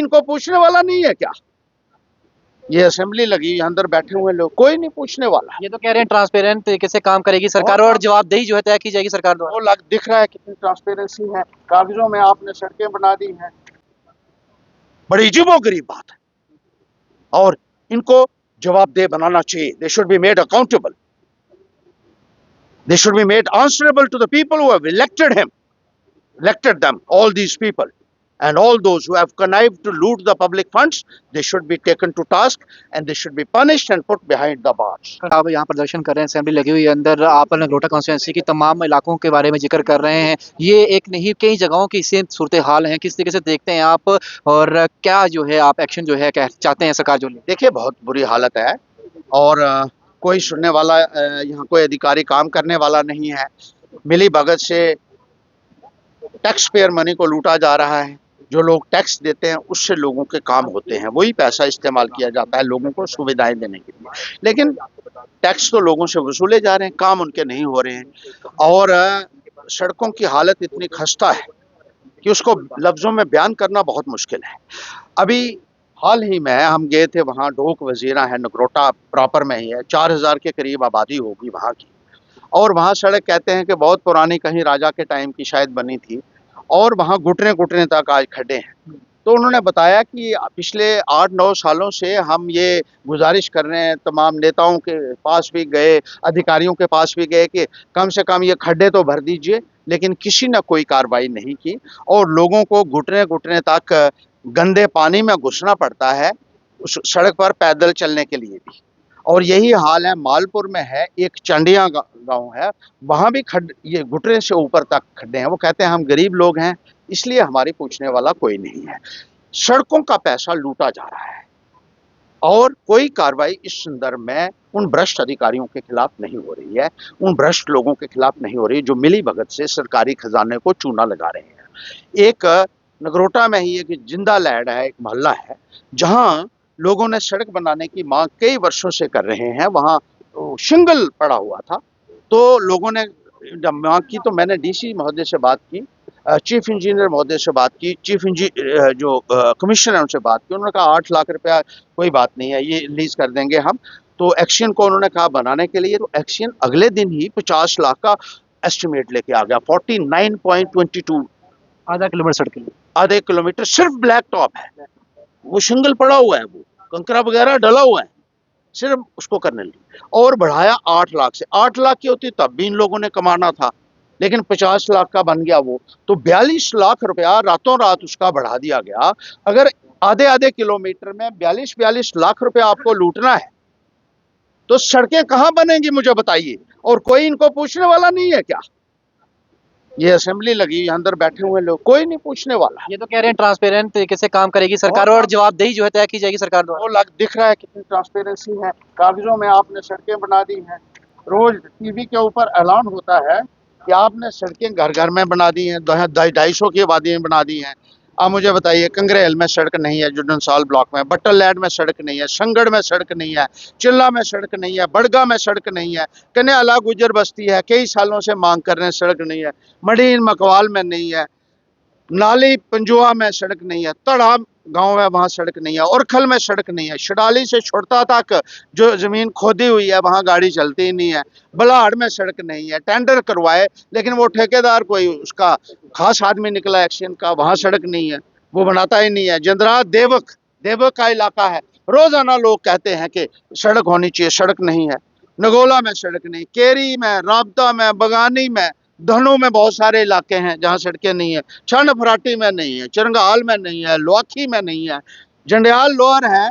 इनको पूछने वाला नहीं है क्या? ये असेंबली लगी, अंदर बैठे हुए लोग, कोई नहीं पूछने वाला। ये तो कह रहे हैं ट्रांसपेरेंट तरीके से काम करेगी सरकार और जवाबदेही जो है तय की जाएगी सरकार द्वारा। वो लग दिख रहा है कितनी ट्रांसपेरेंसी है, कागजों में आपने सड़कें बना दी हैं, बड़ी अजीबोगरीब बात है। और इनको जवाबदेह बनाना चाहिए। They should be made accountable, they should be made answerable to the people who have elected them, all these people, and all those who have connived to loot the public funds. They should be taken to task and they should be punished and put behind the bars. आप यहाँ प्रदर्शन कर रहे हैं, assembly लगी हुई है अंदर, आप नगरोटा कॉन्स्टिट्यूंसी की तमाम इलाकों के बारे में जिक्र कर रहे हैं। ये एक नहीं कई जगहों की सेम सूरत हाल है, किस तरीके से देखते हैं आप और क्या जो है आप एक्शन जो है क्या चाहते हैं सरकार जो ले? देखिए, बहुत बुरी हालत है और कोई सुनने वाला, यहाँ कोई अधिकारी काम करने वाला नहीं है। मिली भगत से टैक्स पेयर मनी को लूटा जा रहा है। जो लोग टैक्स देते हैं उससे लोगों के काम होते हैं, वही पैसा इस्तेमाल किया जाता है लोगों को सुविधाएं देने के लिए। लेकिन टैक्स तो लोगों से वसूले जा रहे हैं, काम उनके नहीं हो रहे हैं। और सड़कों की हालत इतनी खस्ता है कि उसको लफ्जों में बयान करना बहुत मुश्किल है। अभी हाल ही में हम गए थे, वहाँ ढोक वजीरा है, नगरोटा प्रॉपर में ही है, 4000 के करीब आबादी होगी वहाँ की। और वहाँ सड़क कहते हैं कि बहुत पुरानी, कहीं राजा के टाइम की शायद बनी थी, और वहाँ घुटने घुटने तक आज खड्डे हैं। तो उन्होंने बताया कि पिछले 8-9 सालों से हम ये गुजारिश कर रहे हैं, तमाम नेताओं के पास भी गए, अधिकारियों के पास भी गए कि कम से कम ये खड्डे तो भर दीजिए, लेकिन किसी ने कोई कार्रवाई नहीं की। और लोगों को घुटने घुटने तक गंदे पानी में घुसना पड़ता है उस सड़क पर पैदल चलने के लिए भी। और यही हाल है मालपुर में है, एक चंडिया गांव है, वहां भी ये घुटने से ऊपर तक खड्डे हैं। वो कहते हैं हम गरीब लोग हैं, इसलिए हमारी पूछने वाला कोई नहीं है। सड़कों का पैसा लूटा जा रहा है और कोई कार्रवाई इस संदर्भ में उन भ्रष्ट अधिकारियों के खिलाफ नहीं हो रही है, उन भ्रष्ट लोगों के खिलाफ नहीं हो रही जो मिली भगत से सरकारी खजाने को चूना लगा रहे हैं। एक नगरोटा में ही एक जिंदा लैंड है, एक मोहल्ला है, जहां लोगों ने सड़क बनाने की मांग कई वर्षों से कर रहे हैं। वहाँ शिंगल पड़ा हुआ था, तो लोगों ने जब मांग की तो मैंने डीसी महोदय से बात की, चीफ इंजीनियर महोदय से बात की, चीफ इंजीनियर जो कमिश्नर है उनसे बात की। उन्होंने कहा 8 लाख रुपया कोई बात नहीं है, ये रिलीज कर देंगे हम। तो एक्शन को उन्होंने कहा बनाने के लिए, तो एक्शन अगले दिन ही 50 लाख का एस्टिमेट लेके आ गया। 49.22 आधा किलोमीटर सड़क के लिए, आधे किलोमीटर सिर्फ ब्लैक टॉप है, वो शिंगल पड़ा हुआ है, वो कंकरा वगैरह डला हुआ है, सिर्फ उसको करने लिए। और बढ़ाया 8 लाख से। 8 लाख की होती तब भी इन लोगों ने कमाना था, लेकिन 50 लाख का बन गया वो। तो 42 लाख रुपया रातों रात उसका बढ़ा दिया गया। अगर आधे आधे किलोमीटर में 42 लाख रुपया आपको लूटना है तो सड़कें कहाँ बनेंगी मुझे बताइए? और कोई इनको पूछने वाला नहीं है क्या? ये असेंबली लगी, अंदर बैठे हुए लोग, कोई नहीं पूछने वाला। ये तो कह रहे हैं ट्रांसपेरेंट तरीके से काम करेगी सरकार और जवाबदेही जो है तय की जाएगी सरकार द्वारा। वो लग दिख रहा है कितनी ट्रांसपेरेंसी है, कागजों में आपने सड़कें बना दी हैं। रोज टीवी के ऊपर ऐलान होता है कि आपने सड़कें घर घर में बना दी हैं, 250 की आबादी में बना दी हैं। आप मुझे बताइए, कंग्रेल में सड़क नहीं है, जुडनसाल ब्लॉक में, बट्टल लैंड में सड़क नहीं है, संगड़ में सड़क नहीं है, चिल्ला में सड़क नहीं है, बड़गा में सड़क नहीं है, कन्याला गुजर बस्ती है, कई सालों से मांग कर रहे हैं, सड़क नहीं है। मडीन मकवाल में नहीं है, नाली पंजुआ में सड़क नहीं है, तड़ा गांव है वहाँ सड़क नहीं है, औरखल में सड़क नहीं है, शडाली से छोड़ता तक जो जमीन खोदी हुई है वहाँ गाड़ी चलती ही नहीं है। बलाड़ में सड़क नहीं है, टेंडर करवाए लेकिन वो ठेकेदार कोई उसका खास आदमी निकला एक्शन का, वहाँ सड़क नहीं है, वो बनाता ही नहीं है। जंदरा देवक का इलाका है, रोजाना लोग कहते हैं कि सड़क होनी चाहिए, सड़क नहीं है। नगोला में सड़क नहीं, केरी में, राबता में, बगानी में, धनों में बहुत सारे इलाके हैं जहां सड़कें नहीं है। छन फराटी में नहीं है, चिरंगाल में नहीं है, लोआखी में नहीं है, जंडियाल लोअर है,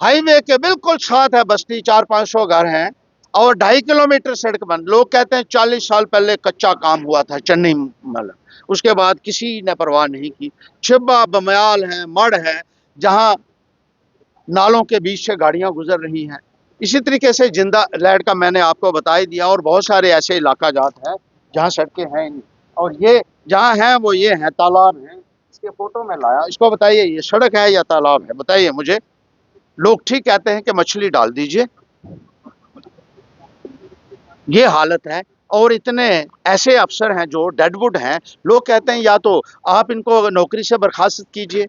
हाईवे के बिल्कुल साथ है बस्ती, 400-500 घर हैं और 2.5 किलोमीटर सड़क बंद। लोग कहते हैं 40 साल पहले कच्चा काम हुआ था चन्नी मतलब, उसके बाद किसी ने परवाह नहीं की। छिब्बा बमयाल है, मड़ है, जहां नालों के बीच से गाड़ियां गुजर रही हैं। इसी तरीके से जिंदा लैंड का मैंने आपको बता ही दिया, और बहुत सारे ऐसे इलाका जात हैं जहाँ सड़कें हैं नहीं। और ये जहाँ हैं वो ये हैं, तालाब हैं, इसके फोटो में लाया। इसको बताइए ये सड़क है या तालाब है, बताइए मुझे। लोग ठीक कहते हैं कि मछली डाल दीजिए, ये हालत है। और इतने ऐसे अफसर हैं जो डेडवुड हैं, लोग कहते हैं या तो आप इनको नौकरी से बर्खास्त कीजिए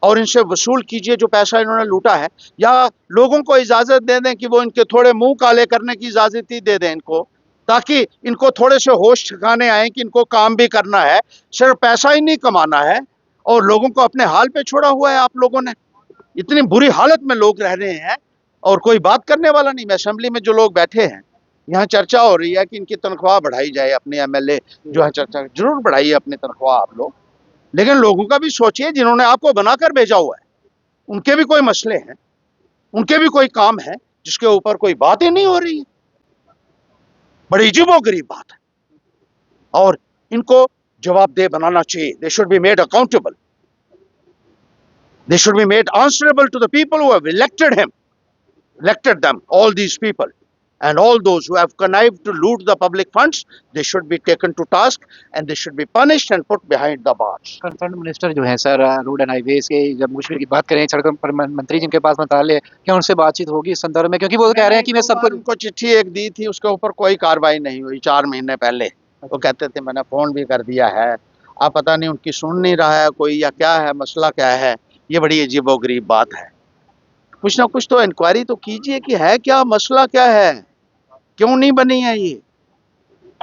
और इनसे वसूल कीजिए जो पैसा इन्होंने लूटा है, या लोगों को इजाजत दे दें कि वो इनके थोड़े मुंह काले करने की इजाजत ही दे दें इनको, ताकि इनको थोड़े से होश ठिकाने आए कि इनको काम भी करना है, सिर्फ पैसा ही नहीं कमाना है। और लोगों को अपने हाल पे छोड़ा हुआ है आप लोगों ने। इतनी बुरी हालत में लोग रह रहे हैं और कोई बात करने वाला नहीं। असेंबली में जो लोग बैठे हैं, यहाँ चर्चा हो रही है कि इनकी तनख्वाह बढ़ाई जाए, अपने एमएलए जो है चर्चा जरूर बढ़ाइए अपनी तनख्वाह आप लोग, लेकिन लोगों का भी सोचिए जिन्होंने आपको बनाकर भेजा हुआ है, उनके भी कोई मसले हैं, उनके भी कोई काम है जिसके ऊपर कोई बात ही नहीं हो रही है। बड़ी अजीबोगरीब बात है और इनको जवाबदेह बनाना चाहिए। They should be made accountable, they should be made answerable to the people who have elected them, all these people, and all those who have connived to loot the public funds, they should be taken to task and they should be punished and put behind the bars. Concern minister जो है sir road and highways के, जब कश्मीर की बात करें, सड़कों पर मंत्री जिनके पास मंत्रालय, क्या उनसे बातचीत होगी इस संदर्भ में? क्योंकि वो कह रहे हैं कि मैं सबको उनको चिट्ठी एक दी थी, उसके ऊपर कोई कार्रवाई नहीं हुई 4 महीने पहले। वो कहते थे मैंने फोन भी कर दिया है, अब पता नहीं उनकी सुन नहीं रहा है कोई, या क्या है मसला, क्या है। ये बड़ी अजीबोगरीब बात है। कुछ ना कुछ तो इंक्वायरी तो कीजिए कि है क्या मसला, क्या है, क्यों नहीं बनी है ये।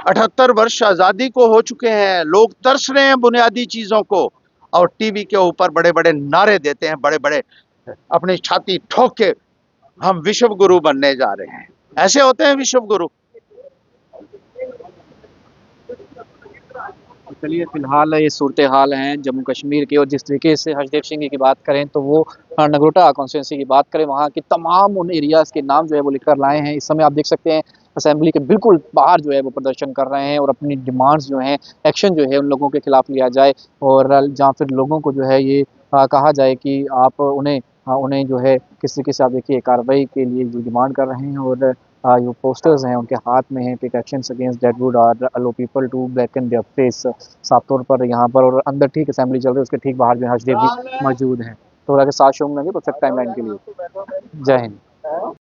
78 वर्ष आज़ादी को हो चुके हैं, लोग तरस रहे हैं बुनियादी चीज़ों को, और टीवी के ऊपर बड़े बड़े नारे देते हैं, बड़े बड़े अपनी छाती ठोक के हम विश्व गुरु बनने जा रहे हैं। ऐसे होते हैं विश्व गुरु? चलिए, फिलहाल ये सूरत हाल हैं जम्मू कश्मीर की। और जिस तरीके से हर्षदेव सिंह की बात करें तो वो नगरोटा कॉन्स्टिट्यूंसी की बात करें, वहाँ के तमाम उन एरियाज़ के नाम जो है वो लिखकर लाए हैं। इस समय आप देख सकते हैं असेंबली के बिल्कुल बाहर जो है वो प्रदर्शन कर रहे हैं और अपनी डिमांड्स जो हैं, एक्शन जो है उन लोगों के खिलाफ लिया जाए, और जहाँ फिर लोगों को जो है ये कहा जाए कि आप उन्हें जो है किस तरीके से आप देखिए कार्रवाई के लिए जो डिमांड कर रहे हैं। और जो पोस्टर्स हैं उनके हाथ में हैं, take actions against that would are allow people to blacken their face, साफ तौर पर यहाँ पर। और अंदर ठीक असेंबली चल रही है, उसके ठीक बाहर जो है हर्षदेव जी मौजूद हैं। तो के साथ शो में तब तक टाइमलाइन के लिए जय हिंद।